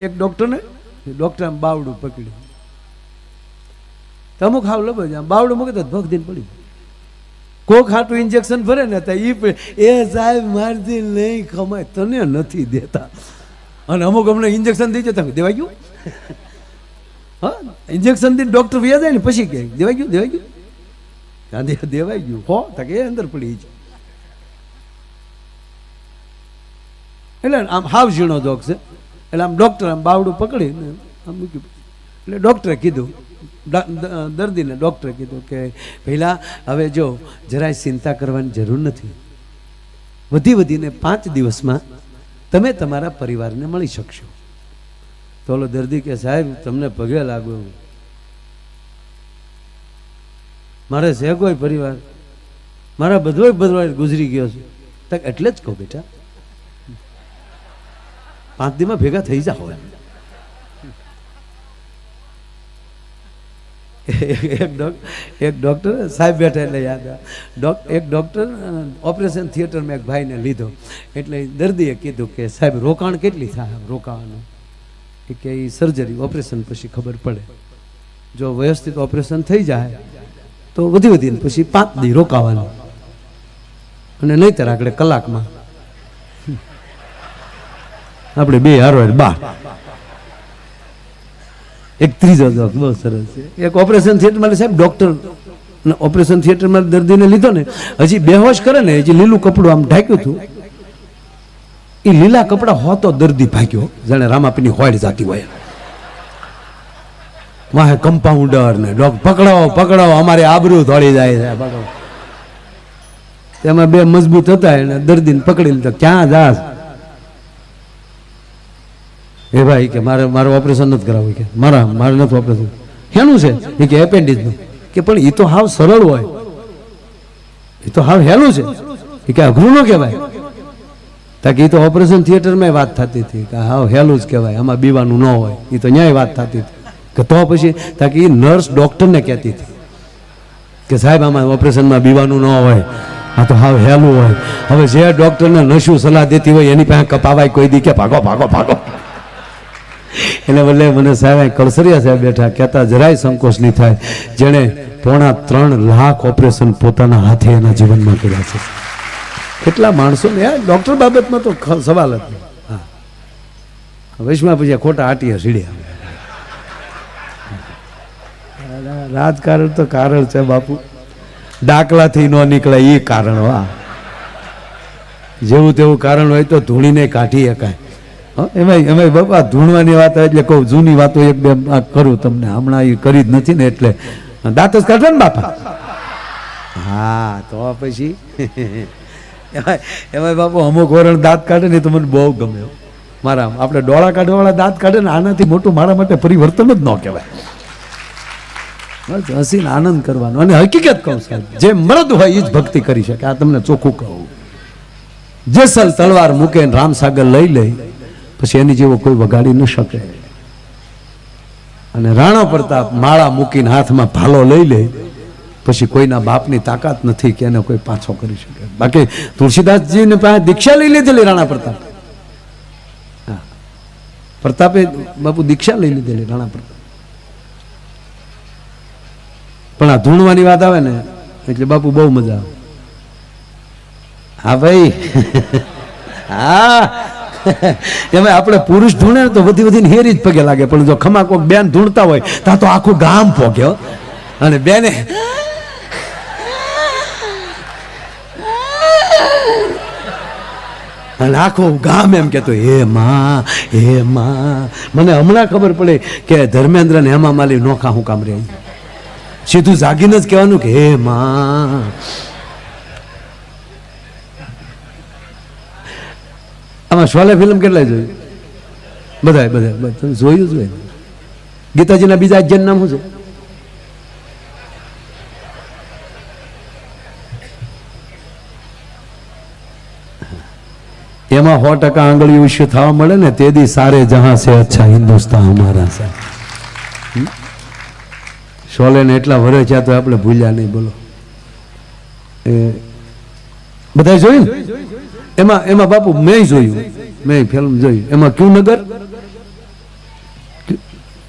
એક ડોક્ટરને ડોક્ટર આમ બાવડું પકડ્યું તો અમુક હાવ લબો આમ બાવડું મૂકે તો ભગ દિન પડ્યું કોક હાટું ઇન્જેક્શન ભરે ને તો એ સાહેબ મારથી નહીં ખમાય તને નથી દેતા અને અમુક અમને ઇન્જેક્શન દઈ જતા દેવાઈ ગયું હા ઇન્જેક્શન દઈને ડોક્ટર વ્યા જાય ને પછી કે દેવાઈ ગયું દેવાઈ ગયું હો તક એ અંદર પડી છે એટલે આમ હાવ ઝીણો જોક છે એટલે આમ ડૉક્ટર આમ બાવડું પકડીને આમ મૂક્યું એટલે ડૉક્ટરે કીધું દર્દીને ડૉક્ટરે કીધું કે પહેલાં હવે જો જરાય ચિંતા કરવાની જરૂર નથી વધીને 5 દિવસમાં તમે તમારા પરિવારને મળી શકશો તો ઓલો દર્દી કે સાહેબ તમને પગે લાગુ મારે છે કોઈ પરિવાર મારા બધો ગુજરી ગયો છે તો એટલે જ કહું બેટા 5 દીમાં ભેગા થઈ જાઓ એક ડૉક્ટર સાહેબ બેઠા એટલે યાદ એક ડૉક્ટર ઓપરેશન થિયેટરમાં એક ભાઈને લીધો એટલે દર્દીએ કીધું કે સાહેબ રોકાણ કેટલી થાય રોકાવાનું કે એ સર્જરી ઓપરેશન પછી ખબર પડે જો વ્યવસ્થિત ઓપરેશન થઈ જાય તો વધીને પછી 5 દી રોકાવાનું અને નહીંતર આગળ કલાકમાં આપણે બે હારો બા એક ત્રીજો જોક બહુ સરસ છે એક ઓપરેશન થિયેટરમાં સાહેબ ડૉક્ટર ઓપરેશન થિયેટરમાં દર્દીને લીધો ને હજી બેહોશ કરે ને હજી લીલું કપડું આમ ઢાંક્યું હતું એ લીલા કપડા હોતો દર્દી ભાગ્યો જાણે રામાપીની હોડ જાતી હોય વાહે કમ્પાઉન્ડર ને પકડાવો અમારે આબરૂ ધોળી જાય છે પકડો તેમાં બે મજબૂત હતા એને દર્દીને પકડી લીધો ક્યાં જાસ એ ભાઈ કે મારે ઓપરેશન નથી કરાવવું કે મારે નથી ઓપરેશન શેનું છે એ કે એપેન્ડિક્સનું કે પણ એ તો હાવ સરળ હોય એ તો હાવ હેલું છે એ કે અઘરું ન કહેવાય તાકે એ તો ઓપરેશન થિયેટરમાં વાત થતી હતી કે હાવ હેલું જ કહેવાય આમાં બીવાનું ન હોય એ તો ન્યાય વાત થતી હતી કે તો પછી તાકે એ નર્સ ડૉક્ટરને કહેતી હતી કે સાહેબ આમાં ઓપરેશનમાં બીવાનું ન હોય આ તો હાવ હેલું હોય હવે જે ડૉક્ટરને નશું સલાહ દેતી હોય એની પાસે કપાવાય કોઈ દી કે ભાગો એટલે બદલે મને સાહેબ કળસરિયા સાહેબ બેઠા કહેતા જરાય સંકોચ નહીં થાય જેણે 3.5 લાખ ઓપરેશન પોતાના હાથે એના જીવનમાં કર્યા છે કેટલા માણસો ને ડૉક્ટર બાબતમાં તો સવાલ જ નહીં હા વૈશ્વમાં પછી ખોટા આટીયા સીડ્યા રાજકારણ તો કારણ છે બાપુ ડાકલાથી ન નીકળે એ કારણ હા જેવું તેવું કારણ હોય તો ધૂણીને કાઢી શકાય એમાં બાપા ધૂણવાની વાત એટલે કહું જૂની વાતો એક બે કરું તમને હમણાં એ કરી જ નથી ને એટલે દાંત જ કાઢો ને બાપા હા તો પછી એમાં બાપુ અમુક વરણ દાંત કાઢે ને તો મને બહુ ગમે મારા આપણે ડોળા કાઢવાવાળા દાંત કાઢે ને આનાથી મોટું મારા માટે પરિવર્તન જ ન કહેવાય બસ હસીને આનંદ કરવાનો અને હકીકત કહું સાહેબ જે મર્દ હોય એ જ ભક્તિ કરી શકે આ તમને ચોખ્ખું કહું જેસલ તલવાર મૂકે રામસાગર લઈ લે પછી એની જેવો કોઈ વગાડી ન શકે અને રાણા પ્રતાપ માળા મૂકીને હાથમાં ભાલો લઈ લે પછી કોઈના બાપની તાકાત નથી કે એને કોઈ પાછો કરી શકે બાકી તુલસીદાસજીને પાસે દીક્ષા લઈ લીધેલી રાણા પ્રતાપ હા પ્રતાપે બાપુ દીક્ષા લઈ લીધેલી રાણા પ્રતાપ પણ આ ધૂણવાની વાત આવે ને એટલે બાપુ બહુ મજા આવે હા ભાઈ હા એમાં આપણે પુરુષ ધૂણે તો વધીને હેરી જ પગે લાગે પણ જો ખમા કોક બેન ધૂણતા હોય ત્યાં તો આખું ગામ પોગ્યો અને બેને અને આખું ગામ એમ કેતો હે માં મને હમણાં ખબર પડે કે ધર્મેન્દ્ર ને હેમા માલી નોખા હું કામ રહી સીધું જાગીને જ કહેવાનું કે હે માં આમાં શોલે ફિલ્મ કેટલાય જોયું બધા તમે જોયું જોઈએ ગીતાજીના બીજા અજ્ઞાન નામ શું છે એમાં 100% આંગળી વિશે થવા મળે ને તે દી સારે જહાં સે અચ્છા હિન્દુસ્તાન હમારા સા શોલે ને એટલા વરે છે તો આપણે ભૂલ્યા નહીં બોલો એ બધા જોયું એમાં બાપુ મેં જોયું મેં ફિલ્મ જોઈ એમાં ક્યુ નગર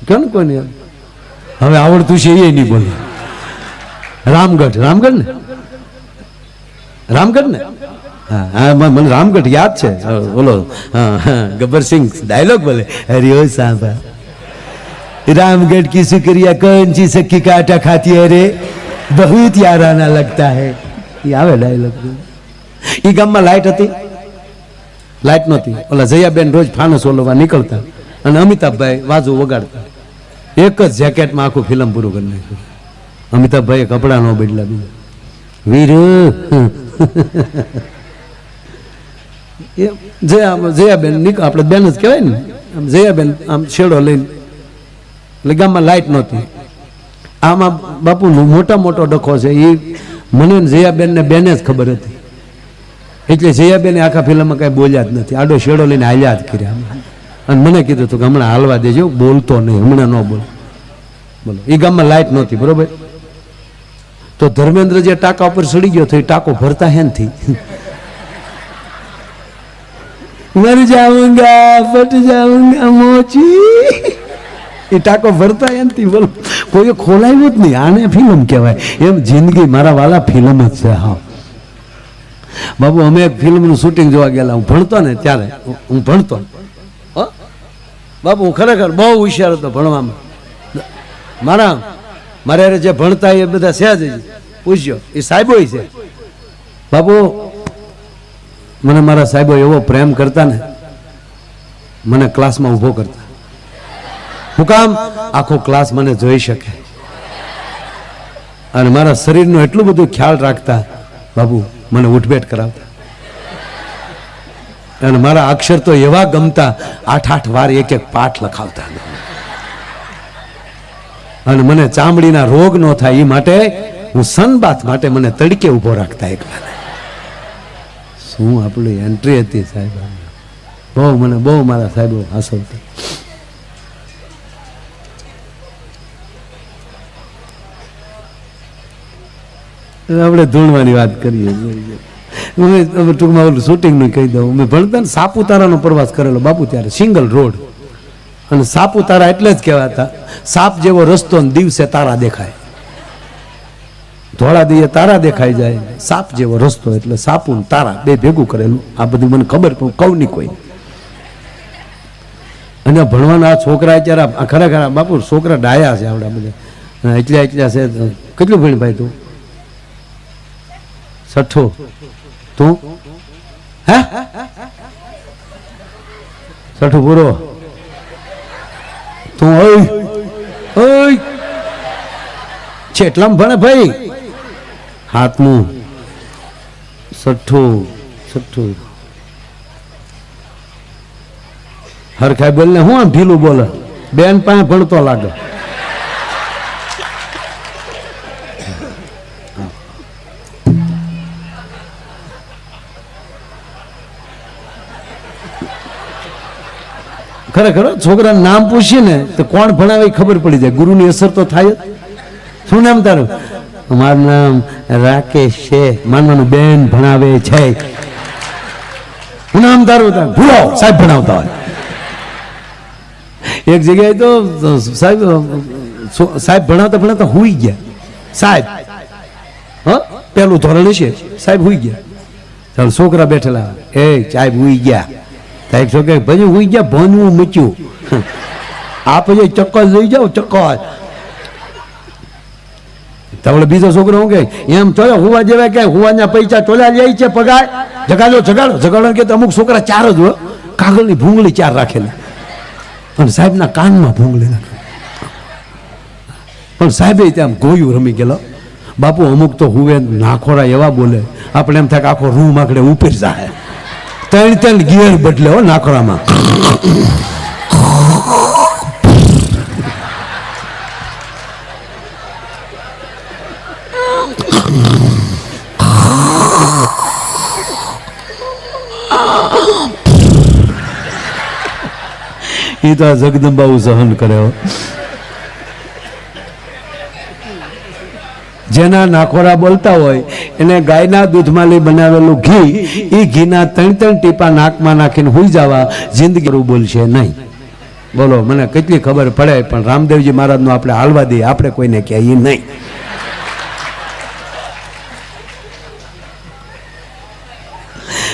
કેમ કોને હવે આવડતું છે એ નહીં બોલે. રામગઢ રામગઢ ને રામગઢ ને હા હા મને રામગઢ યાદ છે. બોલો ગબ્બરસિંહ ડાયલોગ બોલે હરિઓ સાંભા रामगढ़ की शुक्रिया कौन सी सखी का आटा खाती है रे बहुत याराना लगता है. ये आवे डायलॉग. ई गाम में लाइट હતી લાઇટ નહોતી. ઓલા જયાબેન રોજ ફાનસ ઓલવા નીકળતા અને અમિતાભભાઈ વાજુ વગાડતા. એક જ જેકેટમાં આખું ફિલ્મ પૂરું કરી નાખ્યું. અમિતાભભાઈ કપડા નો બદલા બીજા વીરુ જયાબેન નીકળ આપણે બેન જ કહેવાય ને જયાબેન આમ છેડો લઈને એટલે ગામમાં લાઇટ નહોતી. આમાં બાપુનો મોટો ડખો છે એ મને જયાબેન ને બેને જ ખબર હતી એટલે જયાબેને આખા ફિલ્મમાં કઈ બોલ્યા જ નથી. આડો શેડો લઈને હાલ્યા જ કર્યા અને મને કીધું હતું કે હમણાં હાલવા દેજો બોલતો નહીં હમણાં ન બોલ. બોલો એ ગામમાં લાઇટ નહોતી બરોબર. તો ધર્મેન્દ્ર જે ટાંકા ઉપર ચડી ગયો તો એ ટાંકો ભરતા હે નથી મર જાઉંગા ફટ જાઉંગા મોચી એ ટાંકો ભરતા એમથી બોલો કોઈ ખોલાયું જ નહીં. આને ફિલ્મ કહેવાય. એમ જિંદગી મારા વાલા ફિલ્મ જ છે. હા બાબુ અમે એક ફિલ્મનું શૂટિંગ જોવા ગયેલા. હું ભણતો ને ત્યારે હું ભણતો બાબુ હું ખરેખર બહુ હોશિયાર હતો ભણવામાં. મારે જે ભણતા એ બધા સહેજ પૂછ્યો એ સાહેબો છે બાબુ. મને મારા સાહેબો એવો પ્રેમ કરતા ને મને ક્લાસમાં ઊભો કરતા. હું કામ આખો ક્લાસ મને જોઈ શકે અને મારા શરીરનો એટલું બધું ખ્યાલ રાખતા બાબુ મને ઉઠબેઠ કરાવતા અને મારા અક્ષર તો એવા ગમતા 8-8 વાર એક પાઠ લખાવતા અને મને ચામડીના રોગ ન થાય એ માટે હું સનબાથ માટે મને તડકે ઊભો રાખતા એકલા. શું આપણી એન્ટ્રી હતી સાહેબ. બહુ મારા સાહેબો હાસવતા. આપણે ધૂણવાની વાત કરીએ. ટૂંકમાં ઓલું શૂટિંગનું કહી દઉં. મેં ભણતા ને સાપુતારાનો પ્રવાસ કરેલો બાપુ ત્યારે સિંગલ રોડ અને સાપુતારા એટલે જ કહેવાતા સાપ જેવો રસ્તો ને દિવસે તારા દેખાય. ધોળા દીએ તારા દેખાઈ જાય. સાપ જેવો રસ્તો એટલે સાપુ ને તારા બે ભેગું કરેલું. આ બધું મને ખબર પણ કહું નહીં કોઈ. અને ભણવાના છોકરા અત્યારે ખરેખર બાપુ છોકરા ડાયા છે આવડા બધા એટલા છે. કેટલું ભણી ભાઈ તું? 6 તું હે 6 પૂરો તું ઓય છે એટલામાં ભણે ભાઈ. 7મું 6 હરખાઈ બોલ ને હું આમ ઢીલું બોલે. બેન પાસે ભણતો લાગે. ખરેખર છોકરાનું નામ પૂછીએ ને તો કોણ ભણાવે ખબર પડી જાય. ગુરુની અસર તો થાય જ. શું નામ તારું? મારું નામ રાકેશ છે. માનવાનું બેન ભણાવે છે. શું નામ તારું? ભૂલો સાહેબ ભણાવતા હોય. એક જગ્યાએ તો સાહેબ ભણાવતા હુઈ ગયા. સાહેબ પેલું ધોરણ છે સાહેબ હુઈ ગયા. ચાલો છોકરા બેઠેલા એ સાહેબ હુઈ ગયા. એક છોકરા પછી હુઈ ગયા ભણવું મચ્યું. આ પછી ચક્કર લઈ જાઓ ચક્કર. તો બીજો છોકરો શું કે એમ ચોલો હુવા જેવા કે હુવાના પૈસા ચોલા લે છે પગાર જગાડો કે અમુક છોકરા 4 જ હોય. કાગળની ભૂંગળી 4 રાખેલી અને સાહેબના કાનમાં ભૂંગળી નાખે. પણ સાહેબે ત્યાં ગોયું રમી ગયેલો બાપુ. અમુક તો હુવે નાખોરા એવા બોલે આપણે એમ થાય કે આખો રૂમ આખડે ઉપર જાય. 3 ગિયર બદલે હો નાખોરામાં. એ તો જગદંબાઓ સહન કરે. જેના નાખોરા બોલતા હોય એને ગાયના દૂધમાંથી બનાવેલું ઘી એ ઘીના 3 ટીપા નાકમાં નાખીને હુઈ જવા. જિંદગી બોલશે નહીં. બોલો મને કેટલી ખબર પડે પણ રામદેવજી મહારાજનું આપણે હાલવા દઈએ, આપણે કોઈને કહીએ નહીં.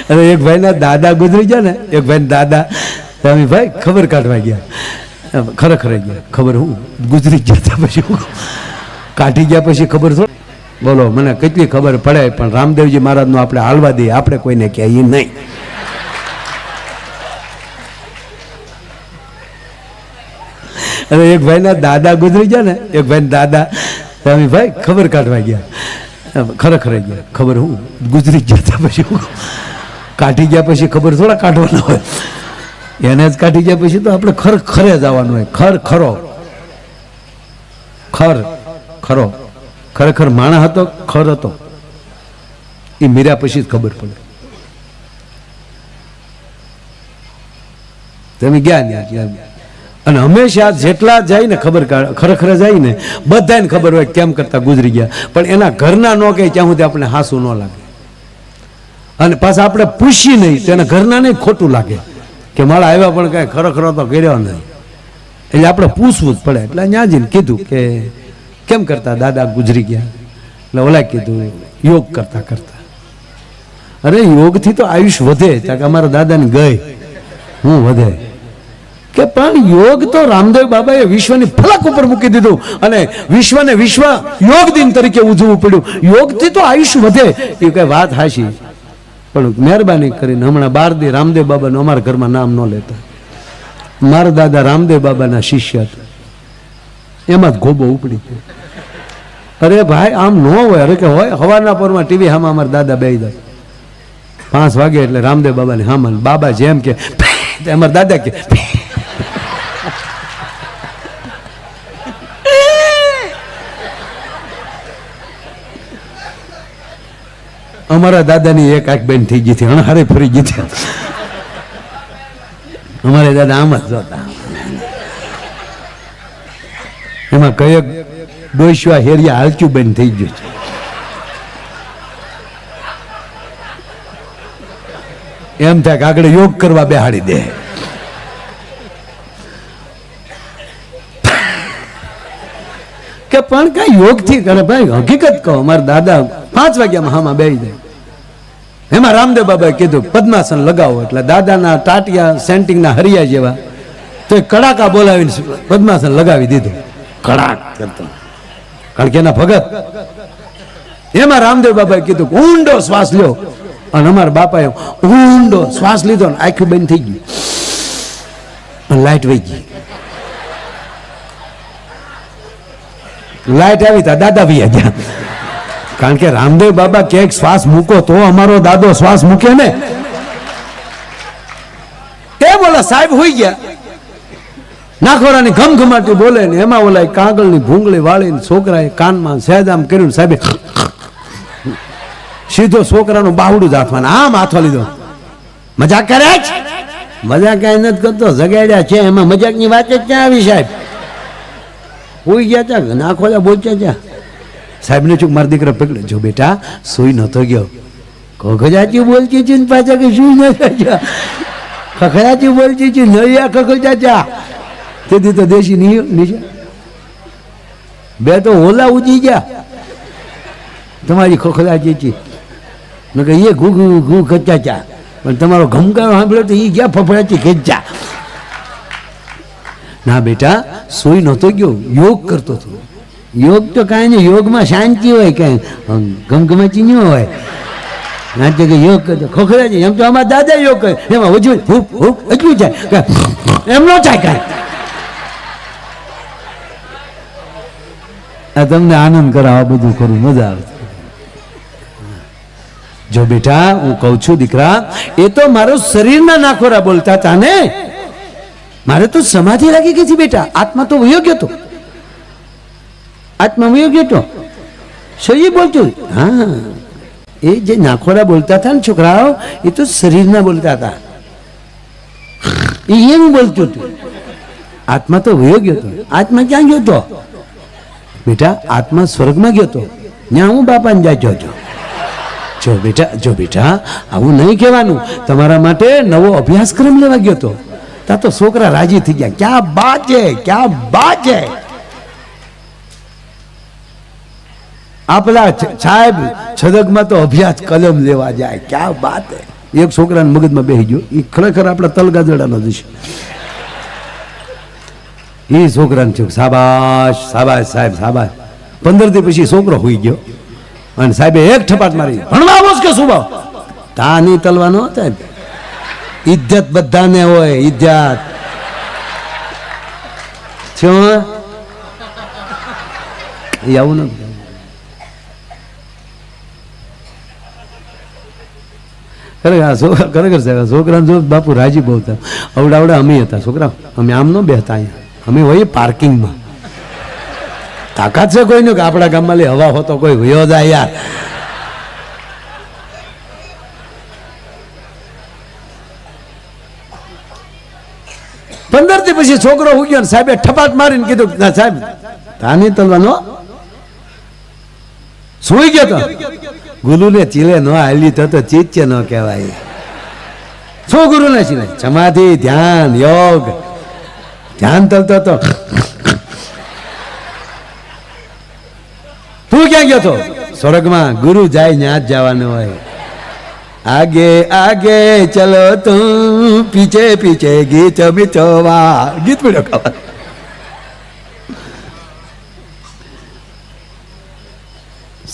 અને એક ભાઈના દાદા ગુજરી ગયા ને, એક ભાઈ દાદા ભાઈ ખબર કાઢવા ગયા, ખરેખર ગયા ખબર હું ગુજરી ગયા પછી કાઢી ગયા પછી ખબર થોડી. બોલો મને કેટલી ખબર પડે પણ રામદેવજી મહારાજનું આપણે હાલવા દઈએ, આપણે કોઈને કહીએ નહીં. અને એક ભાઈના દાદા ગુજરી ગયા ને, એક ભાઈ દાદા ભાઈ ખબર કાઢવા ગયા, ખરેખર ગયા ખબર હું ગુજરી ગયા પછી કાઢી ગયા પછી ખબર થોડા કાઢવાના હોય, એને જ કાઢી ગયા પછી તો આપણે ખરે જવાનું હોય. ખરો ખરેખર માણસ હતો, ખર હતો, એ મીરા પછી જ ખબર પડે. તમે ગયા અને હંમેશા જેટલા જાય ને ખરેખર જાય ને બધાને ખબર હોય કેમ કરતા ગુજરી ગયા, પણ એના ઘરના ન કહે ત્યાં સુધી આપણે હાસું ન લાગે. અને પાછા આપણે પૂછીએ નહીં તો એના ઘરના નહીં ખોટું લાગે કે મારા આવ્યા પણ કાંઈ ખરેખર તો કર્યો નહીં, એટલે આપણે પૂછવું જ પડે. એટલે ત્યાં જઈને કીધું કે કેમ કરતા દાદા ગુજરી ગયા, એટલે ઓલા કીધું યોગ કરતા કરતા. અરે યોગથી તો આયુષ વધે, ત્યાં કે અમારા દાદાની ગઈ હું વધે કે પણ યોગ તો રામદેવ બાબાએ વિશ્વની ફલક ઉપર મૂકી દીધું અને વિશ્વને વિશ્વ યોગ દિન તરીકે ઉજવવું પડ્યું. યોગથી તો આયુષ વધે એ કઈ વાત હાશી, પણ મહેરબાની કરીને હમણાં 12 દી રામદેવ બાબાનું અમારા ઘરમાં નામ ન લેતા. મારા દાદા રામદેવ બાબાના શિષ્ય હતા, એમાં જ ગોબો ઉપડી ગયો. અરે ભાઈ આમ ન હોય, અરે કે હોય હવારના પોરમાં ટીવી હામાં અમારા દાદા બેહી જાય 5 વાગે એટલે રામદેવ બાબાની હામાં બાબા જેમ કે અમારા દાદા કે અમારા દાદાની એક આંખ બેન થઈ ગઈ હતી, હણહારે ફરી ગઈ હતી. અમારે દાદા આમ જ જોતા, એમાં કયક ડોસ્યા હેરિયા હાલચું બેન થઈ ગયું છે. એમ થાય કે આગળ યોગ કરવા બેહાડી દે. કે પણ કઈ યોગ થી કરે ભાઈ, હકીકત કહો અમારા દાદા 5 વાગ્યામાં હામાં બેહી જાય. એમાં રામદેવ બાબાએ કીધું પદ્માસન લગાવો, એટલે દાદાના ટાટિયા સેન્ટિંગના હરિયા જેવા તો કડાકા બોલાવીને પદ્માસન લગાવી દીધું. કડાક કરતો, કારણ કે એના ભગત. એમાં રામદેવ બાબાએ કીધું ઊંડો શ્વાસ લ્યો, અને અમારા બાપાએ ઊંડો શ્વાસ લીધો ને આખું બંધ થઈ ગયું, લાઈટ વહી ગઈ. લાઈટ આવી તા દાદા ભી ગયા, કારણ કે રામદેવ બાબા ક્યાંક શ્વાસ મૂકો તો અમારો દાદો શ્વાસ મૂકે ને. એ બોલા સાહેબ હોઈ ગયા, નાખોરાની ઘમઘમાટી બોલે ને એમાં ઓલા કાગળની ભૂંગળી વાળીને છોકરાએ કાનમાં સહેજામ કર્યું, સાહેબે સીધો છોકરાનું બાવડું જ હાથમાં આમ હાથો લીધો. મજાક કરે જ? મજાક કઈ નથી કરતો, જગાડ્યા છે, એમાં મજાકની વાત જ ક્યાં આવી સાહેબ? હોઈ ગયા ત્યાં નાખોલા બોલચ્યા ત્યાં. સાહેબને ચૂક મારા દીકરા પકડે, જો બેટા સુઈ નતો ગયો, ખખડાચી બોલતી છે ને પાછા કે સુઈ નતો ગયો, ખખડાચી બોલતી છે નૈયા ખખડાચા. તેથી તો દેશી નીચે બે તો ઓલા ઉજી ગયા તમારી ખખડાચી છે ને કે એ ઘૂ ઘૂ ઘૂ ખચાચા, પણ તમારો ઘમકારો સાંભળ્યો તો એ ગયા ફફડાચી ખેંચા. ના બેટા સોઈ નહોતો ગયો, યોગ કરતો હતો. યોગ તો કાંઈ નહીં, યોગમાં શાંતિ હોય, કાંઈ ગમગમાચી ન હોય. ના તો કે યોગ કરતો ખોખરા છે, એમ તો અમારા દાદા યોગ કરે, એમાં હજુ હૂપ હૂપ એટલું જાય, એમ ન થાય કાંઈ. આ તમને આનંદ કરાવવા બધું કરું, મજા આવે. જો બેટા હું કહું છું દીકરા, એ તો મારો શરીરના નાખોરા બોલતા હતા ને, મારે તો સમાધિ લાગી ગઈ હતી બેટા, આત્મા તો વયો ગયો હતો, આત્મા વયો ગયો હતો. શરીર બોલતું, હા એ જે નાખોરા બોલતા હતા ને છોકરાઓ, એ તો શરીરના બોલતા હતા, એમ બોલતું હતું. આત્મા તો વયો ગયો હતો. આત્મા ક્યાં ગયો હતો બેટા? આત્મા સ્વર્ગમાં ગયો હતો, ત્યાં હું બાપાને જાજો હતો. જો બેટા આવું નહીં કહેવાનું, તમારા માટે નવો અભ્યાસક્રમ લેવા ગયો હતો. ત્યાં તો છોકરા રાજી થઈ ગયા, ક્યાં બાત છે, ક્યાં બાત છે. આ પેલા સાહેબ છદકમાં તો અભ્યાસ કલમ લેવા જાય, ક્યાં બાત હે. એક છોકરાને મગજમાં બેસી ગયો, એ ખરેખર આપણા તલગાજડાનો જ છે. એ છોકરાને થયું શાબાશ શાબાશ સાહેબ શાબાશ. 15 દી પછી છોકરો હોઈ ગયો અને સાહેબે એક ઠપાટ મારી, ભણવા આવો કે શું ભાવ? તા નહીં તલવાનો સાહેબ, ઇજ્જત બધાને હોય, ઇજ્જત શું એ આવું નથી. ખરેખર સાહેબ છોકરાને જો બાપુ રાજી બહુ હતા. અવડા અમે હતા છોકરા, અમે આમ ન બેહતા, અહીંયા અમે હોઈએ પાર્કિંગમાં. તાકાત છે કોઈ નહીં કે આપણા ગામમાં લે હવા હોતો કોઈ વયો જાય યાર. પંદર થી પછી છોકરો ઉગ્યો ને સાહેબે ઠપાટ મારીને કીધું સાહેબ તાની તલવાનો સુઈ ગયો તો ગુરુ ને ચીલે ન હાલી તો ચીચે ન કહેવાય. શું ગુરુ ને ચીલે? સમાધિ, ધ્યાન, યોગ. ધ્યાન તલતો તો તું ક્યાં ગયો તો? સ્વર્ગમાં. ગુરુ જાય ત્યાં જ જવાનું હોય. આગે આગે ચલો તું પીછે પીછે ગીત મિચોવા. ગીત પડ્યો ખાવા.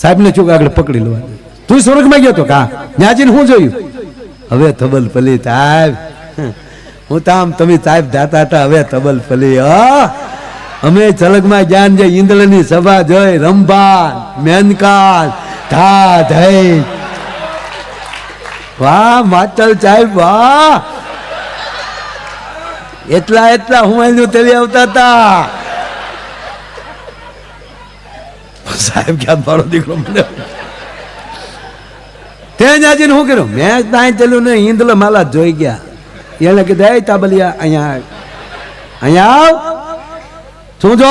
સાહેબ ને ચૂક આગળ પકડી લો. તું સ્વર્ગમાં ગયો તો કા? ન્યાજીને શું જોયું? હવે તબલ પલી સાહેબ, હું તામ તમે સાહેબ દાતા હતા, હવે તબલ પલી. અમે ચલગમાં જ્ઞાન જે ઇન્દ્રની સભા જોઈ, રંભાન, મેનકા, ધા ધઈ. વાહ માતલ સાહેબ વાહ. એટલા હું તેલી આવતા હતા. સાહેબ ક્યાં મારો દીકરો મને ત્યાં જાજીને શું કર્યું? મેં ત્યાં ચાલ્યું ને ઈંદલો માલા જોઈ ગયા. એને કીધું એ તાબલિયા અહીંયા આવ. શું જો?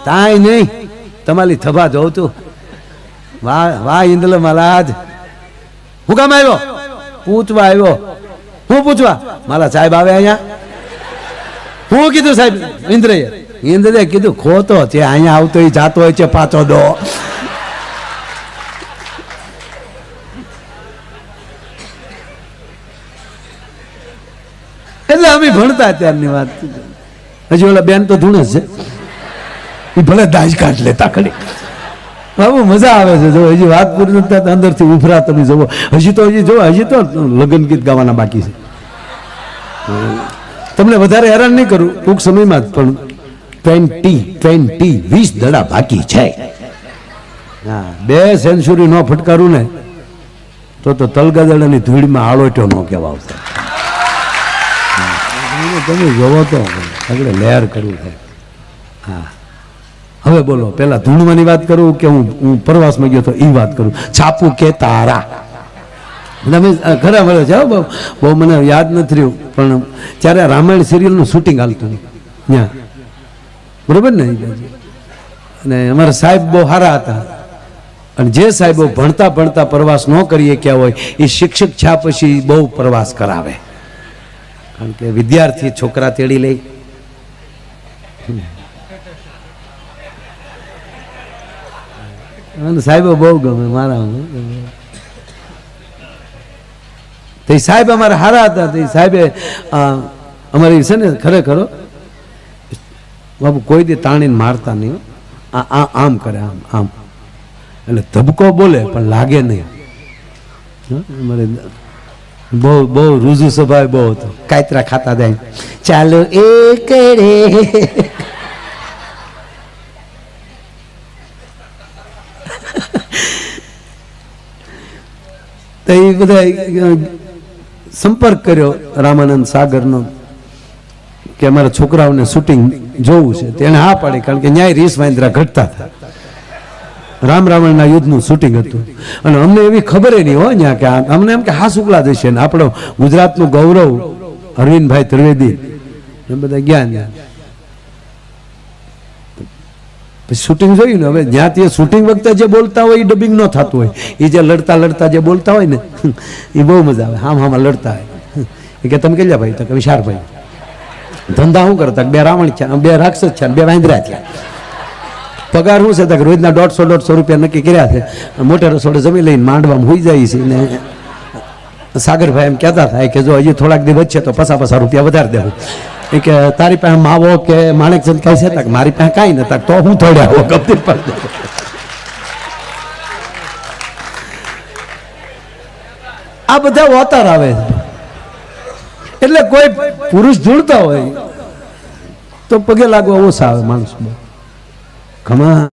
તાય નહીં, તમારી થભા જોઉં તું. વાહ વાહ ઈંદલો મહારાજ. હું કામ આવ્યો? પૂછવા આવ્યો. હું પૂછવા? મારા સાહેબ આવે અહીંયા. હું કીધું સાહેબ? ઇન્દ્રએ કીધું ખોતો છે, અહીંયા આવતો એ જાતો હોય છે પાછો દો. એટલે અમે ભણતા ત્યારની વાત. હજી ઓલા બેન તો ધૂણે છે, એ ભલે દાજ કાઢ લેતા ખરી. બાબુ મજા આવે છે. જો હજી વાત પૂરી નથી અંદરથી ઉભરા તમે જવો. હજી તો લગ્ન ગીત ગાવાના બાકી છે. તમને વધારે હેરાન નહીં કરું ટૂંક સમયમાં જ, પણ 20 દડા બાકી છે. હા, 2 સેન્ચુરી નો ફટકારું ને તો તલગાદડાની ધૂળમાં આળોટ્યો ન કહેવા આવશે. તમે જોવો તો આગળ લહેર કરવું છે. હા, હવે બોલો, પેલા ધૂળવાની વાત કરું કે હું પ્રવાસમાં ગયો તો એ વાત કરું? છાપુ કે તારા તમે ખરા મળે છે. બહુ મને યાદ નથી રહ્યું, પણ ત્યારે રામાયણ સિરિયલનું શૂટિંગ હાલતું ત્યાં, બરોબર ને? અને અમારા સાહેબ બહુ સારા હતા. અને જે સાહેબો ભણતા પ્રવાસ ન કરીએ ક્યાં હોય એ શિક્ષક છા પછી બહુ પ્રવાસ કરાવે. કારણ કે વિદ્યાર્થી છોકરા તેડી લે. સાહેબો બહુ ગમે મારા. તો સાહેબ અમારા હારા હતા. તો સાહેબે અમારી છે ને ખરેખર બાબુ કોઈ દી તાણીને મારતા નહીં. આમ કરે, આમ એટલે ધબકો બોલે પણ લાગે નહીં. અમારે બહુ રૂજુ સ્વભાવ બહુ હતો. કાયતરા ખાતા જાય, ચાલો એ કરે. તો એ બધા સંપર્ક કર્યો રામાનંદ સાગરનો કે અમારા છોકરાઓને શૂટિંગ જોવું છે. તેને હા પાડી, કારણ કે ન્યાય રીસ વાંદરા ઘટતા હતા. રામાયણના યુદ્ધનું શૂટિંગ હતું અને અમને એવી ખબર નહીં હોય ત્યાં કે અમને એમ કે હા શુક્લા જશે ને આપણો ગુજરાતનું ગૌરવ અરવિંદભાઈ ત્રિવેદી એ બધા ગયા. પછી શૂટિંગ જોયું ને. હવે જ્યાં શૂટિંગ વખતે જે બોલતા હોય એ ડબિંગ ન થતું હોય. એ જે લડતા જે બોલતા હોય ને એ બહુ મજા આવે. હામાં લડતા હોય. એ કે તમે કેટલા ભાઈ? તો કે વિશાળભાઈ. ધંધા શું કરતા? બે રાવણ છે, બે રાક્ષસ છે, બે વાંદરા છે. પગાર શું છે? રોજના 150 રૂપિયા નક્કી કર્યા છે. મોટે રસોડે જમી લઈને માંડવામાં હોઈ જાય છે ને સાગરભાઈ એમ કહેતા થાય કે જો હજી થોડાક દિવસ વચ્ચે તો 50 રૂપિયા વધારે દેવું. એ કે તારી પાસે માવો કે માણેકચંદ કાંઈ છે? મારી પાસે કાંઈ નતા. તો હું થોડે આવો ગમતી પડે. આ બધા વોતાર આવે છે. એટલે કોઈ પુરુષ જોડતા હોય તો પગે લાગવા ઓછા આવે માણસો. ખમા